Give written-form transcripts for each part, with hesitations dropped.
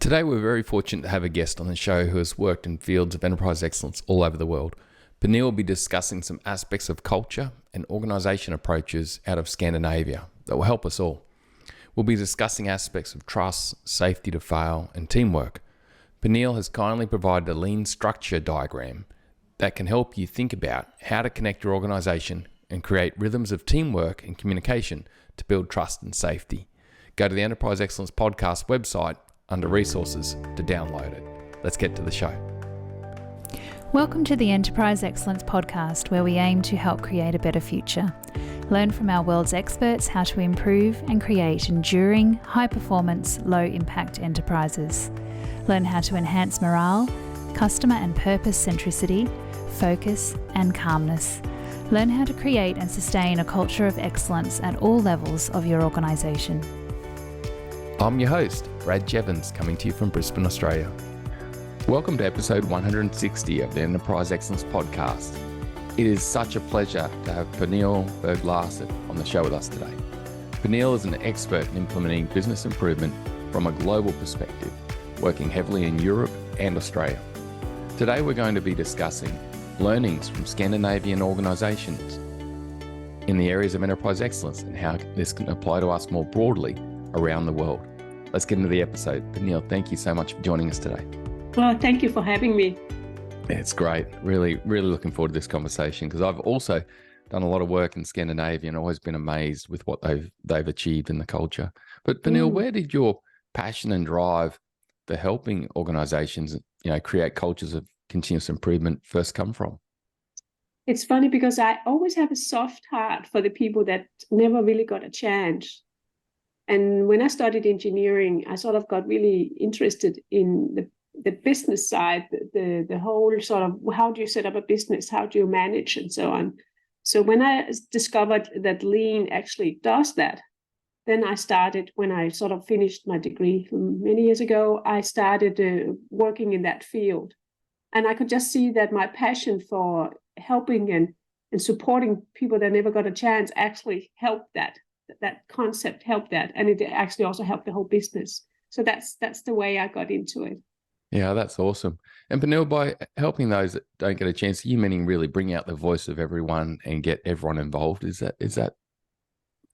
Today, we're very fortunate to have a guest on the show who has worked in fields of enterprise excellence all over the world. Pernille will be discussing some aspects of culture and organisation approaches out of Scandinavia that will help us all. We'll be discussing aspects of trust, safety to fail, and teamwork. Pernille has kindly provided a lean structure diagram that can help you think about how to connect your organisation and create rhythms of teamwork and communication to build trust and safety. Go to the Enterprise Excellence Podcast website under resources to download it. Let's get to the show. Welcome to the Enterprise Excellence Podcast, where we aim to help create a better future. Learn from our world's experts how to improve and create enduring, high-performance, low-impact enterprises. Learn how to enhance morale, customer and purpose centricity, focus, and calmness. Learn how to create and sustain a culture of excellence at all levels of your organisation. I'm your host, Brad Jevons, coming to you from Brisbane, Australia. Welcome to episode 160 of the Enterprise Excellence Podcast. It is such a pleasure to have Pernille Berg Larsen on the show with us today. Pernille is an expert in implementing business improvement from a global perspective, working heavily in Europe and Australia. Today we're going to be discussing learnings from Scandinavian organisations in the areas of enterprise excellence and how this can apply to us more broadly around the world. Let's get into the episode. Pernille, thank you so much for joining us today. Well, thank you for having me. It's great. Really looking forward to this conversation because I've also done a lot of work in Scandinavia and always been amazed with what they've achieved in the culture. But Pernille, where did your passion and drive for helping organizations, create cultures of continuous improvement first come from? It's funny because I always have a soft heart for the people that never really got a chance. And when I studied engineering, I sort of got really interested in the business side, the whole sort of how do you set up a business, how do you manage, and so on. So when I discovered that Lean actually does that, then I started, when I sort of finished my degree many years ago, I started working in that field. And I could just see that my passion for helping and supporting people that never got a chance actually helped that concept helped that, and it actually also helped the whole business. So that's the way I got into it. Yeah, that's awesome. And Pernille, by helping those that don't get a chance, you meaning really bring out the voice of everyone and get everyone involved? Is that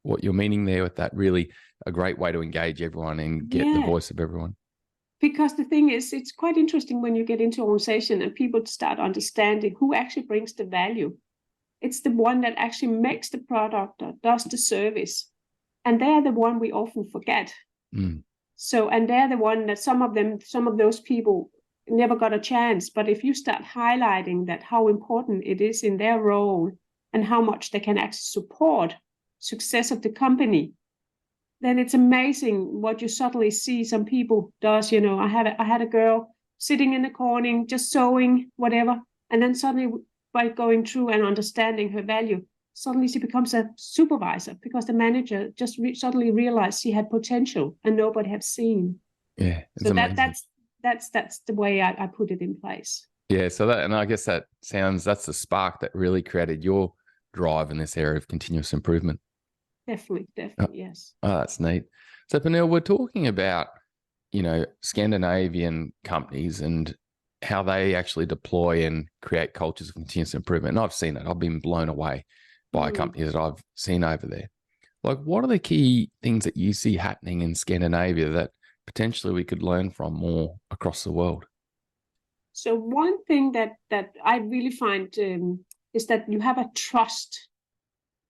what you're meaning there with that? Really a great way to engage everyone and get the voice of everyone? Because the thing is, it's quite interesting when you get into an organization and people start understanding who actually brings the value. It's the one that actually makes the product or does the service. And they're the one we often forget. So, and they're the one that some of those people never got a chance. But if you start highlighting that how important it is in their role and how much they can actually support success of the company, then it's amazing what you suddenly see some people does. I had a girl sitting in the corner, just sewing, whatever. And then suddenly by going through and understanding her value, suddenly she becomes a supervisor because the manager just suddenly realized she had potential and nobody had seen. Yeah, so that's the way I put it in place. Yeah, so that, and I guess that's the spark that really created your drive in this area of continuous improvement. Definitely, yes. Oh, that's neat. So Pernille, we're talking about, Scandinavian companies and how they actually deploy and create cultures of continuous improvement. And I've seen it. I've been blown away by companies that I've seen over there. Like, what are the key things that you see happening in Scandinavia that potentially we could learn from more across the world? So one thing that I really find is that you have a trust.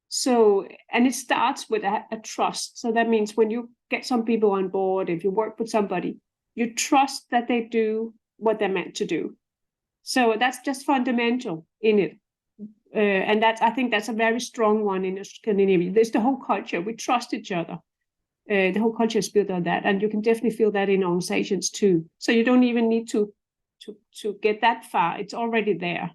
So, and it starts with a trust. So that means when you get some people on board, if you work with somebody, you trust that they do what they're meant to do. So that's just fundamental in it. And I think that's a very strong one in Scandinavia. There's the whole culture. We trust each other. The whole culture is built on that. And you can definitely feel that in organizations too. So you don't even need to get that far. It's already there.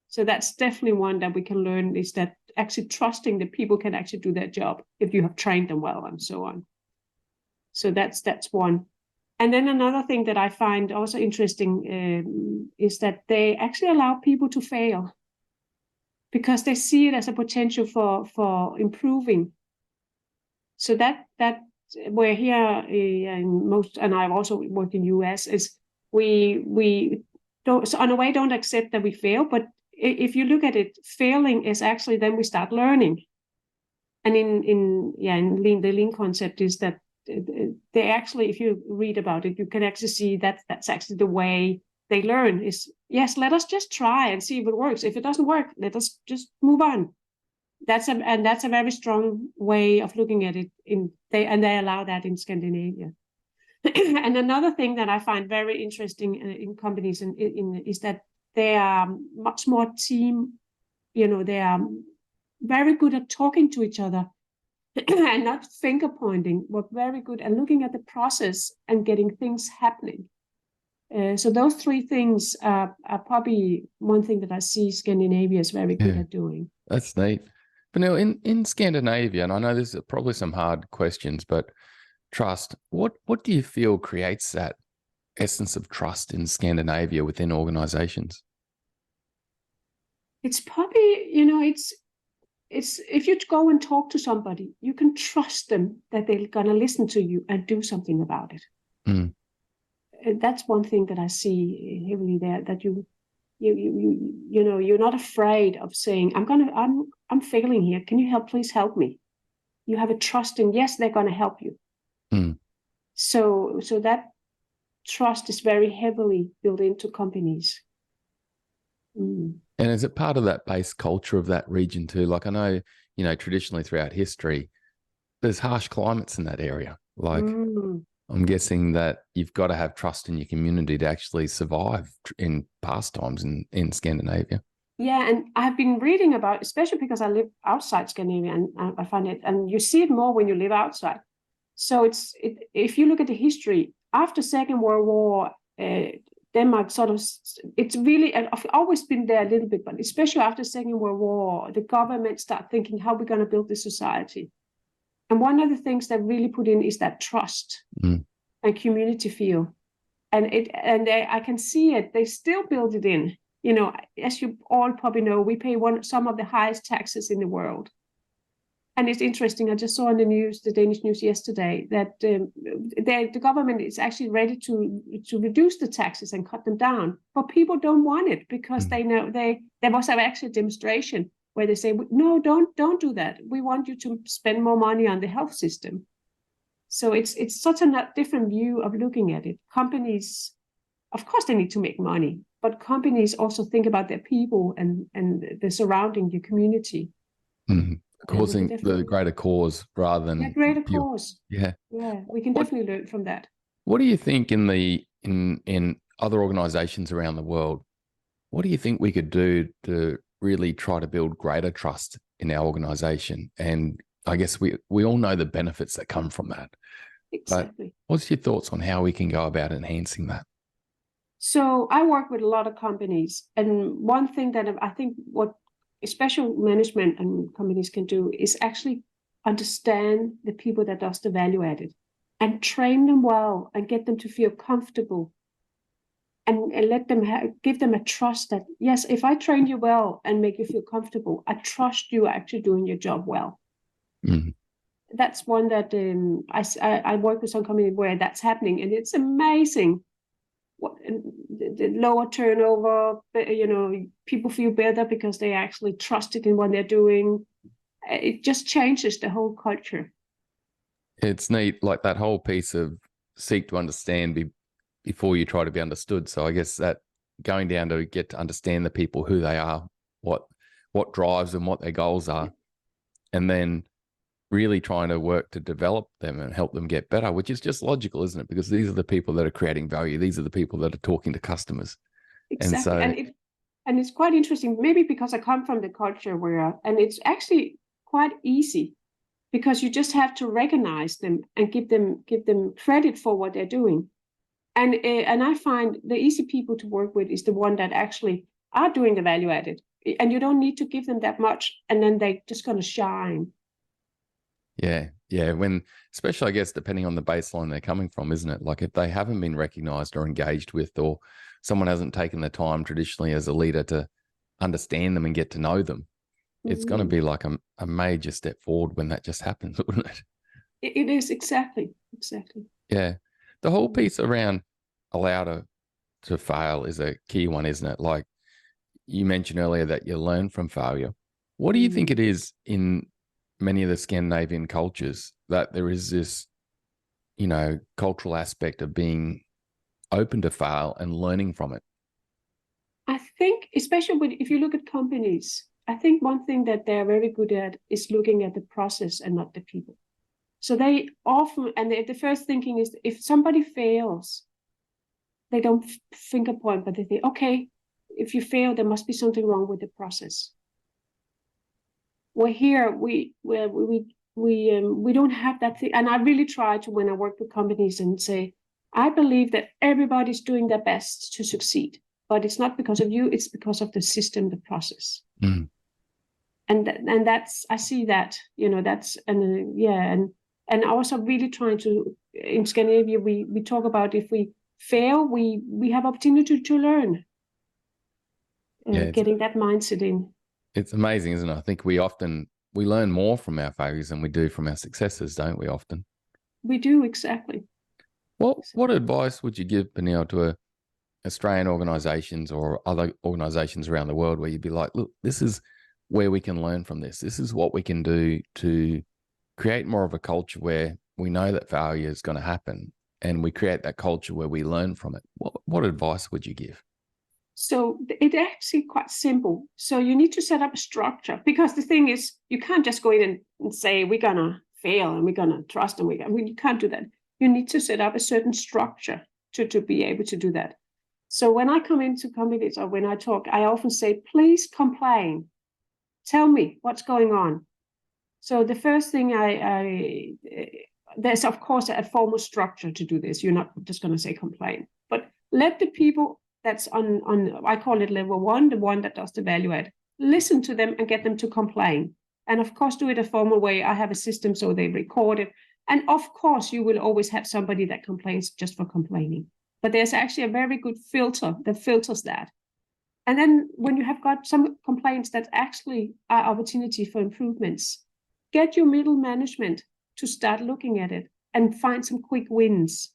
So that's definitely one that we can learn, is that actually trusting that people can actually do their job if you have trained them well and so on. So that's one. And then another thing that I find also interesting is that they actually allow people to fail because they see it as a potential for improving. So that where here in most, and I've also worked in US, is we don't, so in a way, don't accept that we fail, but if you look at it, failing is actually then we start learning. And in lean, the lean concept is that they actually, if you read about it, you can actually see that that's actually the way they learn is, yes, let us just try and see if it works. If it doesn't work, let us just move on. That's a very strong way of looking at it. They allow that in Scandinavia. And another thing that I find very interesting in companies is that they are much more team. They are very good at talking to each other and not finger pointing, but very good at looking at the process and getting things happening. So those three things are probably one thing that I see Scandinavia is very good at doing. That's neat. Pernille, in Scandinavia, and I know there's probably some hard questions, but trust, what do you feel creates that essence of trust in Scandinavia within organizations? It's probably, it's if you go and talk to somebody, you can trust them that they're going to listen to you and do something about it. Mm. That's one thing that I see heavily there, that you're not afraid of saying, I'm failing here. Can you please help me? You have a trust in, yes, they're going to help you. Mm. So that trust is very heavily built into companies. Mm. And is it part of that base culture of that region too? Like I know, traditionally throughout history, there's harsh climates in that area. Like I'm guessing that you've got to have trust in your community to actually survive in past times in Scandinavia. Yeah, and I've been reading about, especially because I live outside Scandinavia, and I find it, and you see it more when you live outside. So if you look at the history, after Second World War, Denmark it's really, I've always been there a little bit, but especially after Second World War, the government start thinking, how are we going to build this society? And one of the things that really put in is that trust and community feel. And I can see it, they still build it in. As you all probably know, we pay some of the highest taxes in the world. And it's interesting, I just saw in the news, the Danish news yesterday, that the government is actually ready to reduce the taxes and cut them down. But people don't want it because they know there was actually a demonstration where they say, no, don't do that. We want you to spend more money on the health system. So it's such a different view of looking at it. Companies, of course, they need to make money, but companies also think about their people and the surrounding, the community. Mm-hmm. Causing the greater cause rather than greater cause. Yeah, we can definitely learn from that. What do you think in other organizations around the world? What do you think we could do to really try to build greater trust in our organization? And I guess we all know the benefits that come from that. Exactly. But what's your thoughts on how we can go about enhancing that? So I work with a lot of companies, and one thing that I think what special management and companies can do is actually understand the people that does the value added and train them well and get them to feel comfortable and let them give them a trust that, yes, if I train you well and make you feel comfortable, I trust you actually doing your job well. Mm-hmm. That's one that I work with some company where that's happening, and it's amazing. The lower turnover, people feel better because they actually trusted in what they're doing. It just changes the whole culture. It's neat, like that whole piece of seek to understand before you try to be understood. So I guess that going down to get to understand the people, who they are, what drives them, what their goals are, and then really trying to work to develop them and help them get better, which is just logical, isn't it? Because these are the people that are creating value. These are the people that are talking to customers. Exactly. And it's quite interesting, maybe because I come from the culture and it's actually quite easy because you just have to recognize them and give them credit for what they're doing. And I find the easy people to work with is the one that actually are doing the value added, and you don't need to give them that much, and then they're just going to shine. Yeah. When, especially, I guess, depending on the baseline they're coming from, isn't it? Like if they haven't been recognized or engaged with, or someone hasn't taken the time traditionally as a leader to understand them and get to know them, it's going to be like a major step forward when that just happens, wouldn't it? It is exactly. Yeah. The whole piece around allow to fail is a key one, isn't it? Like you mentioned earlier that you learn from failure. What do you think it is in many of the Scandinavian cultures that there is this, cultural aspect of being open to fail and learning from it? I think, especially if you look at companies, I think one thing that they're very good at is looking at the process and not the people. So they often, and the first thinking is, if somebody fails, they don't finger point, but they think, okay, if you fail, there must be something wrong with the process. We're here, we don't have that thing. And I really try to, when I work with companies, and say, I believe that everybody's doing their best to succeed, but it's not because of you, it's because of the system, the process. Mm. And that's, I see that, that's, and also really trying to, in Scandinavia, we talk about, if we fail, we have opportunity to learn. Getting that mindset in. It's amazing, isn't it? I think we learn more from our failures than we do from our successes, don't we often? We do, exactly. Well, what advice would you give, Pernille, to Australian organisations or other organisations around the world, where you'd be like, look, this is where we can learn from this. This is what we can do to create more of a culture where we know that failure is going to happen, and we create that culture where we learn from it. What advice would you give? So it's actually quite simple. So you need to set up a structure, because the thing is, you can't just go in and say, we're going to fail and we're going to trust, and you can't do that. You need to set up a certain structure to be able to do that. So when I come into companies or when I talk, I often say, please complain. Tell me what's going on. So the first thing there's of course a formal structure to do this. You're not just going to say complain, but let the people that's on I call it level 1, the one that does the value add, listen to them and get them to complain. And of course, do it a formal way. I have a system so they record it. And of course, you will always have somebody that complains just for complaining. But there's actually a very good filter that filters that. And then when you have got some complaints that actually are opportunity for improvements, get your middle management to start looking at it and find some quick wins.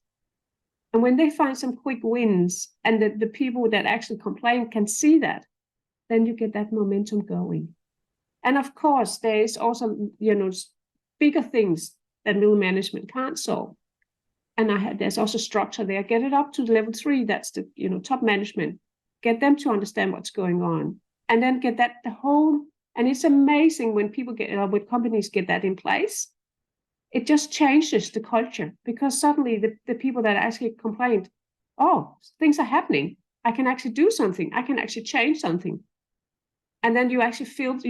And when they find some quick wins, and the people that actually complain can see that, then you get that momentum going. And of course, there is also, bigger things that middle management can't solve. And there's also structure there. Get it up to level 3. That's the top management. Get them to understand what's going on, and then get that and it's amazing when people when companies get that in place. It just changes the culture, because suddenly the people that actually complained, oh, things are happening. I can actually do something. I can actually change something. And then you actually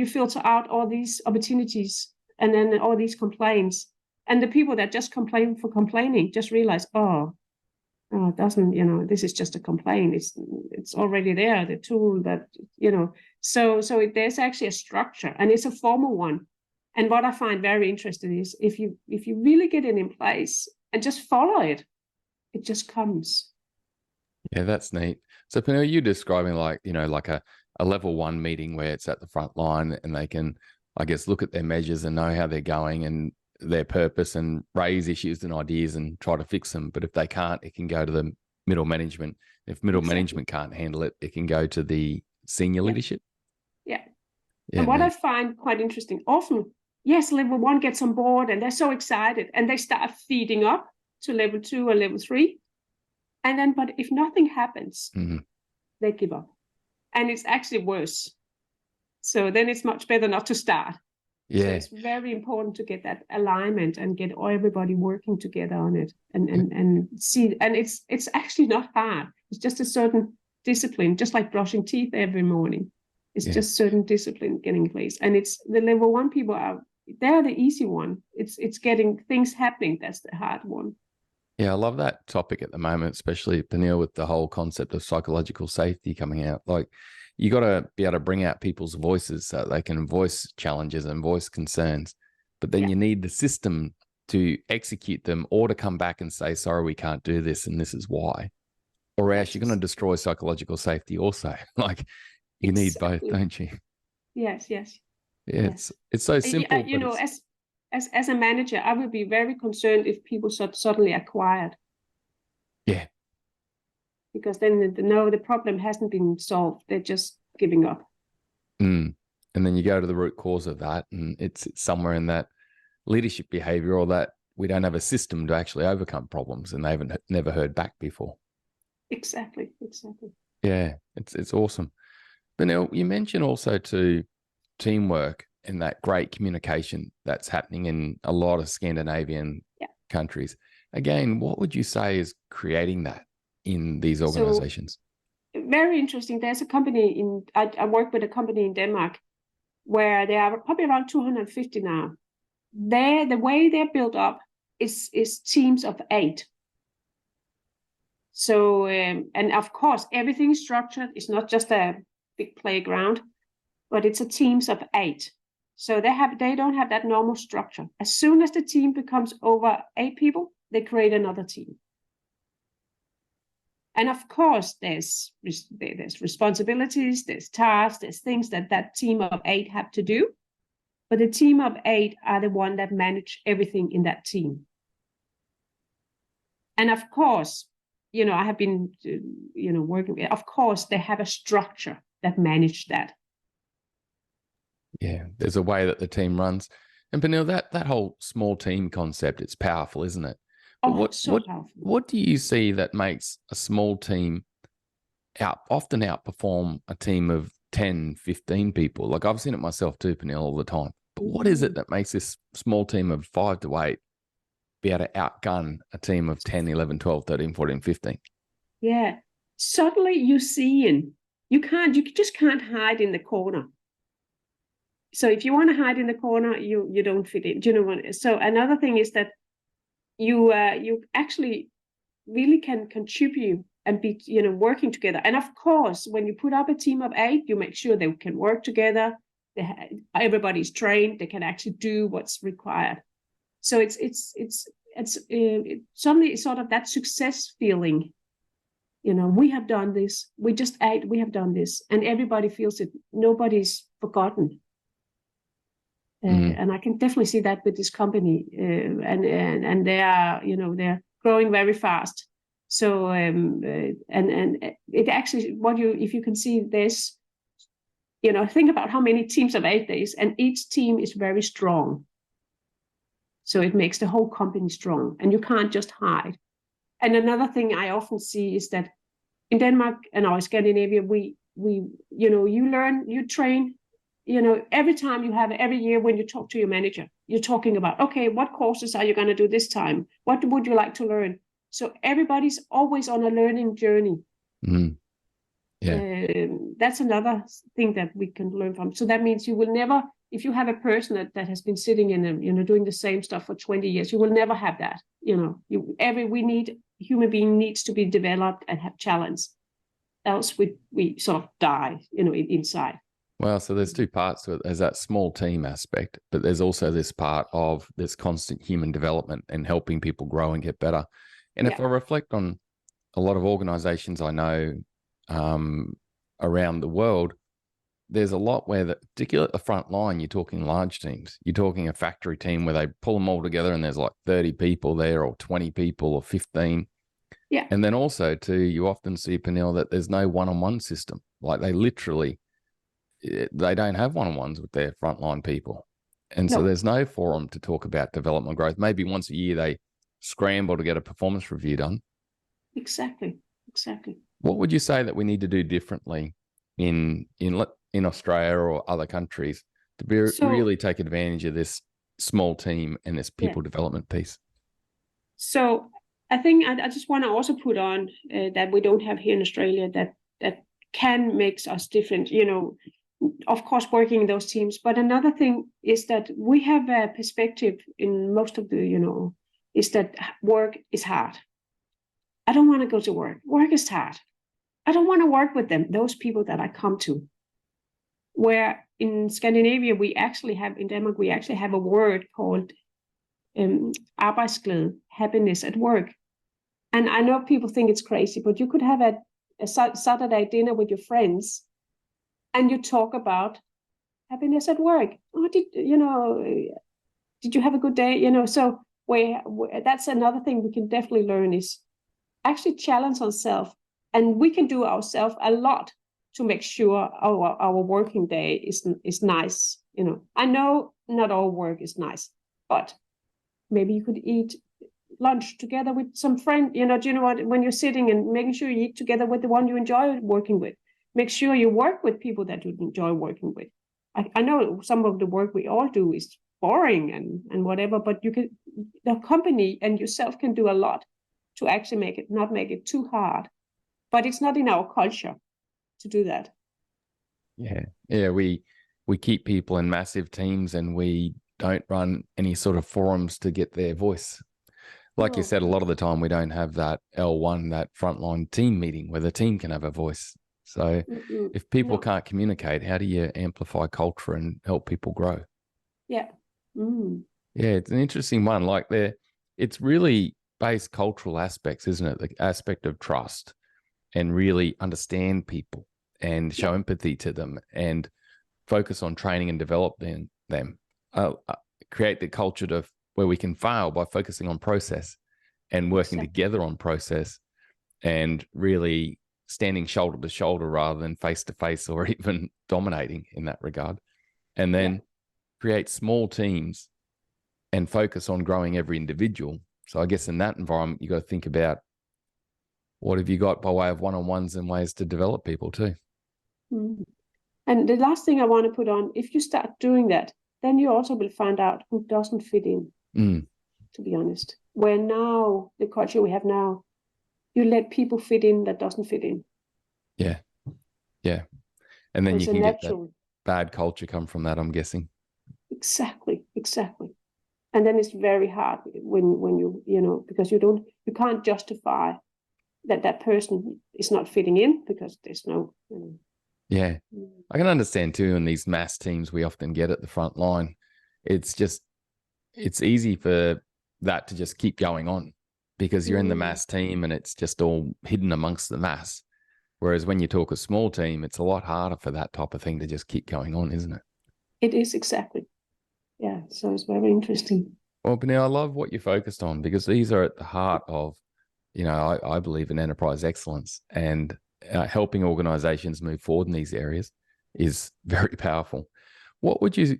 filter out all these opportunities and then all these complaints. And the people that just complain for complaining just realize, it doesn't, this is just a complaint. It's already there, the tool that, so there's actually a structure, and it's a formal one. And what I find very interesting is if you really get it in place and just follow it, it just comes. Yeah, that's neat. So Pernille, you're describing like a level 1 meeting where it's at the front line and they can, I guess, look at their measures and know how they're going and their purpose and raise issues and ideas and try to fix them. But if they can't, it can go to the middle management. If middle management can't handle it, it can go to the senior leadership. Yeah. And what I find quite interesting, often, yes, level 1 gets on board and they're so excited and they start feeding up to level 2 or level 3. And then, but if nothing happens, they give up. And it's actually worse. So then it's much better not to start. Yeah. So it's very important to get that alignment and get everybody working together on it and see. And it's actually not hard. It's just a certain discipline, just like brushing teeth every morning. It's just certain discipline getting in place. And it's the level 1 people they're the easy one. It's getting things happening. That's the hard one. Yeah, I love that topic at the moment, especially Pernille, with the whole concept of psychological safety coming out. Like, you got to be able to bring out people's voices so they can voice challenges and voice concerns. But then you need the system to execute them, or to come back and say, sorry, we can't do this and this is why. Or else you're going to destroy psychological safety also. Like, you need both, don't you? Yes. Yeah, it's so simple. as a manager, I would be very concerned if people suddenly are quiet. Yeah. Because then the problem hasn't been solved. They're just giving up. And then you go to the root cause of that, and it's somewhere in that leadership behavior, or that we don't have a system to actually overcome problems, and they haven't never heard back before. Exactly. Yeah, it's awesome. Pernille, you mentioned also to teamwork and that great communication that's happening in a lot of Scandinavian countries. Again, what would you say is creating that in these organizations? So, very interesting. There's a company I work with a company in Denmark where there are probably around 250 now. The way they're built up is teams of 8. So, and of course, everything is structured. It's not just a big playground, but it's a teams of 8. So they don't have that normal structure. As soon as the team becomes over 8 people, they create another team. And of course, there's responsibilities, there's tasks, there's things that team of 8 have to do. But the team of 8 are the one that manage everything in that team. And of course, I have been, working with, of course, they have a structure that manage that. Yeah, there's a way that the team runs. And Pernille, that whole small team concept, it's powerful, isn't it? But Powerful. What do you see that makes a small team often outperform a team of 10, 15 people? Like, I've seen it myself too, Pernille, all the time. But what is it that makes this small team of 5 to 8 be able to outgun a team of 10, 11, 12, 13, 14, 15? Yeah. Suddenly you just can't hide in the corner. So if you want to hide in the corner, you don't fit in. Do you know what? So another thing is that you actually really can contribute and be, working together. And of course, when you put up a team of 8, you make sure they can work together. Everybody's trained. They can actually do what's required. So it's suddenly sort of that success feeling. We have done this. We just ate. We have done this, and everybody feels it. Nobody's forgotten. And I can definitely see that with this company, and they are, they're growing very fast. So and it actually, if you can see this, think about how many teams of 8 days, and each team is very strong. So it makes the whole company strong, and you can't just hide. And another thing I often see is that in Denmark and our Scandinavia, we you learn, you train. Every year when you talk to your manager, you're talking about, okay, what courses are you going to do this time? What would you like to learn? So everybody's always on a learning journey. Mm. Yeah. That's another thing that we can learn from. So that means you will never, if you have a person that has been sitting in doing the same stuff for 20 years, you will never have that. Human being needs to be developed and have challenge. Else we sort of die, inside. Well, so there's 2 parts to it. There's that small team aspect, but there's also this part of this constant human development and helping people grow and get better. And if I reflect on a lot of organizations I know around the world, there's a lot where, particularly at the front line, you're talking large teams. You're talking a factory team where they pull them all together and there's like 30 people there, or 20 people, or 15. Yeah. And then also too, you often see, Pernille, that there's no one-on-one system. Like they don't have one-on-ones with their frontline people. And so there's no forum to talk about development growth. Maybe once a year they scramble to get a performance review done. Exactly. What would you say that we need to do differently in Australia or other countries to really take advantage of this small team and this people development piece? So I think I just want to also put on that we don't have here in Australia that can make us different, of course, working in those teams. But another thing is that we have a perspective in most of the, is that work is hard. I don't want to go to work. Work is hard. I don't want to work with them, those people that I come to. Where in Scandinavia, in Denmark, we actually have a word called arbejdsglæde, happiness at work. And I know people think it's crazy, but you could have a Saturday dinner with your friends and you talk about happiness at work. did you have a good day? You know, so where that's another thing we can definitely learn is actually challenge ourselves, and we can do ourselves a lot to make sure our working day is nice. You know, I know not all work is nice, but maybe you could eat lunch together with some friend. You know, do you know what? When you're sitting and making sure you eat together with the one you enjoy working with, make sure you work with people that you enjoy working with. I know some of the work we all do is boring and whatever, but the company and yourself can do a lot to actually not make it too hard. But it's not in our culture to do that. Yeah. We keep people in massive teams, and we don't run any sort of forums to get their voice. Like you said, a lot of the time we don't have that L1, that frontline team meeting where the team can have a voice. So if people can't communicate, how do you amplify culture and help people grow? Yeah. Yeah, it's an interesting one. Like it's really base cultural aspects, isn't it? The aspect of trust and really understand people and show empathy to them and focus on training and developing them. Create the culture where we can fail by focusing on process and working together on process, and really standing shoulder to shoulder rather than face to face, or even dominating in that regard. And then create small teams and focus on growing every individual. So I guess in that environment, you got to think about what have you got by way of one-on-ones and ways to develop people too. And the last thing I want to put on, if you start doing that, then you also will find out who doesn't fit in, to be honest. Where now, the culture we have now, you let people fit in that doesn't fit in. Yeah. And then it's you can get that bad culture come from that, I'm guessing. Exactly. And then it's very hard when you know, because you can't justify that person is not fitting in because there's no, you know. Yeah. I can understand too, in these mass teams we often get at the front line, it's easy for that to just keep going on because you're in the mass team and it's just all hidden amongst the mass. Whereas when you talk a small team, it's a lot harder for that type of thing to just keep going on, isn't it? It is, exactly. Yeah, so it's very interesting. Well, Pernille, I love what you focused on because these are at the heart of, you know, I believe in enterprise excellence, and helping organizations move forward in these areas is very powerful. What would you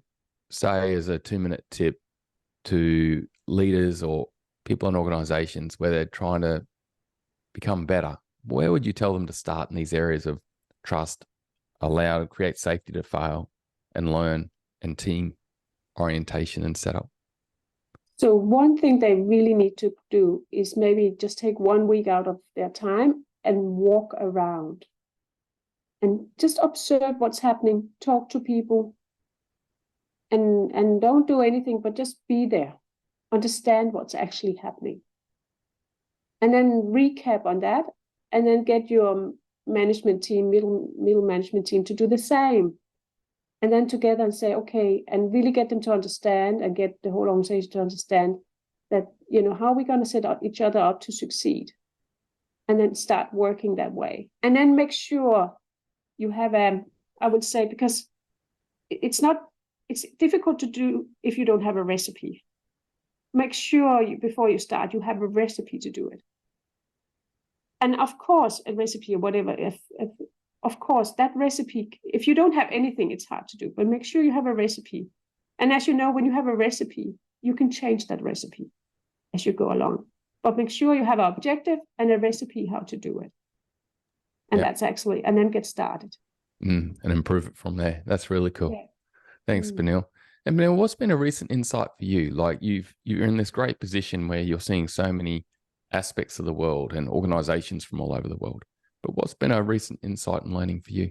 say is a 2-minute tip to leaders or people in organizations where they're trying to become better? Where would you tell them to start in these areas of trust, allow, create safety to fail, and learn, and team orientation and setup? So one thing they really need to do is maybe just take 1 week out of their time and walk around and just observe what's happening, talk to people, and don't do anything, but just be there, understand what's actually happening. And then recap on that, and then get your management team, middle management team to do the same. And then together and say, okay, and really get them to understand and get the whole organization to understand that, you know, how are we going to set each other up to succeed? And then start working that way. And then make sure you have I would say, because it's difficult to do if you don't have a recipe. Make sure before you start, you have a recipe to do it. And of course, a recipe or whatever, of course, that recipe, if you don't have anything, it's hard to do, but make sure you have a recipe. And as you know, when you have a recipe, you can change that recipe as you go along. But make sure you have an objective and a recipe how to do it. And that's actually, and then get started. And improve it from there. That's really cool. Yeah. Thanks, Pernille. And Pernille, what's been a recent insight for you? Like you're in this great position where you're seeing so many aspects of the world and organizations from all over the world. But what's been a recent insight and learning for you?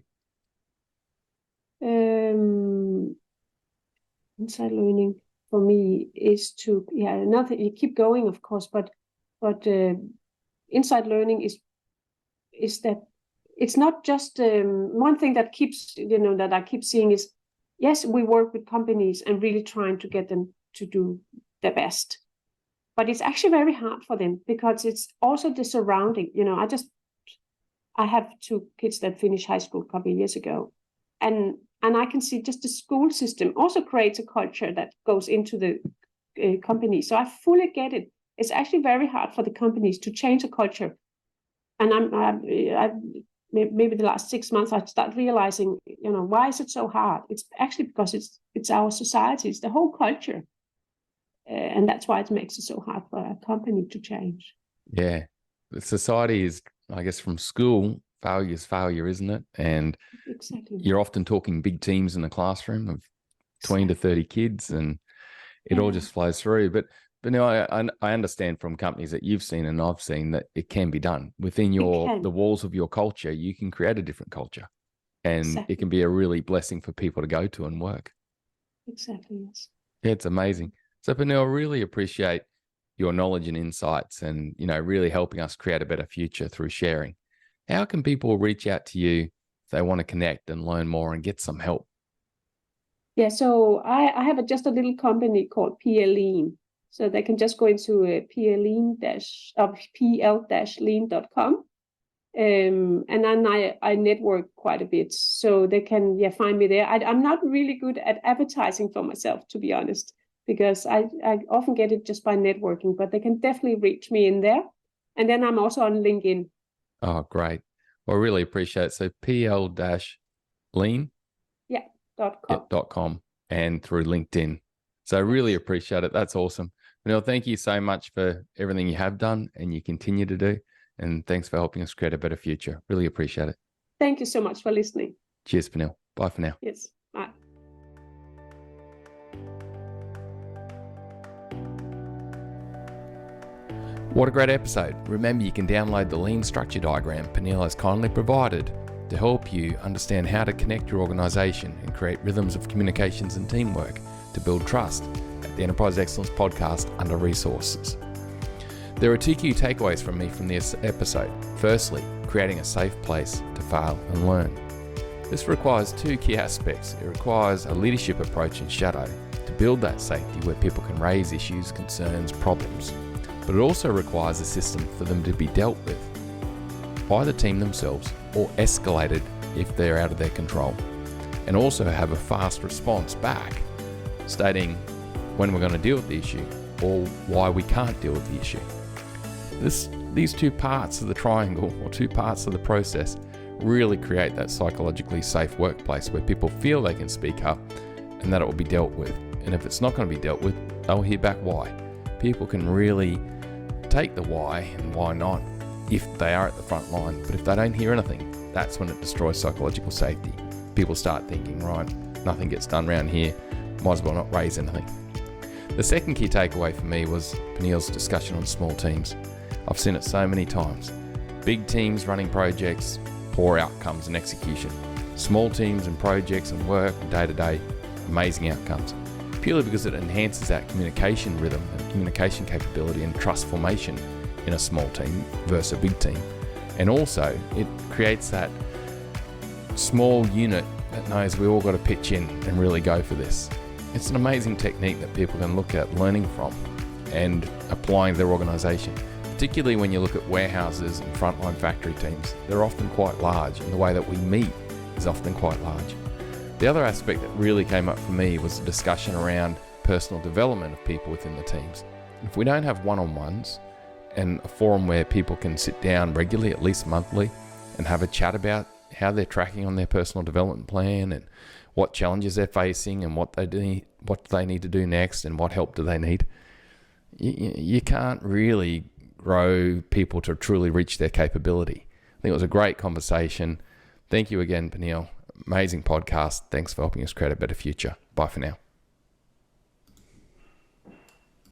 Insight learning for me is to, nothing, you keep going, of course, but insight learning is that it's not just one thing that keeps, that I keep seeing is, yes, we work with companies and really trying to get them to do their best. But it's actually very hard for them because it's also the surrounding. I have 2 kids that finished high school a couple of years ago. And I can see just the school system also creates a culture that goes into the companies. So I fully get it. It's actually very hard for the companies to change a culture. And I maybe the last 6 months, I start realizing, why is it so hard? It's actually because it's our society, it's the whole culture. And that's why it makes it so hard for a company to change. Yeah. The society is, I guess, from school, failure is failure, isn't it? And exactly. You're often talking big teams in the classroom of 20 to 30 kids, and it all just flows through. But I understand from companies that you've seen and I've seen that it can be done within the walls of your culture. You can create a different culture, and it can be a really blessing for people to go to and work. Exactly. Yes. Yeah, it's amazing. So Pernille, really appreciate your knowledge and insights, and really helping us create a better future through sharing. How can people reach out to you if they want to connect and learn more and get some help? Yeah, so I have just a little company called PL-Lean. So they can just go into pl-lean.com. And then I network quite a bit. So they can find me there. I'm not really good at advertising for myself, to be honest, because I often get it just by networking, but they can definitely reach me in there. And then I'm also on LinkedIn. Oh, great. Well, I really appreciate it. So pl-lean? Yeah, .com. .com and through LinkedIn. So I really appreciate it. That's awesome. Pernille, thank you so much for everything you have done and you continue to do. And thanks for helping us create a better future. Really appreciate it. Thank you so much for listening. Cheers, Pernille. Bye for now. Yes. Bye. What a great episode. Remember, you can download the lean structure diagram Pernille has kindly provided to help you understand how to connect your organisation and create rhythms of communications and teamwork to build trust at the Enterprise Excellence podcast under resources. There are 2 key takeaways from me from this episode. Firstly, creating a safe place to fail and learn. This requires 2 key aspects. It requires a leadership approach in shadow to build that safety where people can raise issues, concerns, problems. But it also requires a system for them to be dealt with by the team themselves or escalated if they're out of their control. And also have a fast response back stating when we're going to deal with the issue or why we can't deal with the issue. These 2 parts of the triangle or 2 parts of the process really create that psychologically safe workplace where people feel they can speak up and that it will be dealt with. And if it's not going to be dealt with, they'll hear back why. People can really take the why and why not if they are at the front line. But if they don't hear anything, that's when it destroys psychological safety. People start thinking, right, nothing gets done around here, might as well not raise anything. The second key takeaway for me was Pernille's discussion on small teams. I've seen it so many times. Big teams running projects, poor outcomes and execution. Small teams and projects and work day to day, amazing outcomes. Purely because it enhances that communication rhythm and communication capability and trust formation in a small team versus a big team. And also it creates that small unit that knows we all got to pitch in and really go for this. It's an amazing technique that people can look at learning from and applying to their organisation. Particularly when you look at warehouses and frontline factory teams, they're often quite large, and the way that we meet is often quite large. The other aspect that really came up for me was a discussion around personal development of people within the teams. If we don't have one-on-ones and a forum where people can sit down regularly, at least monthly, and have a chat about how they're tracking on their personal development plan and what challenges they're facing and what they need to do next and what help do they need, you can't really grow people to truly reach their capability. I think it was a great conversation. Thank you again, Pernille. Amazing podcast. Thanks for helping us create a better future. Bye for now.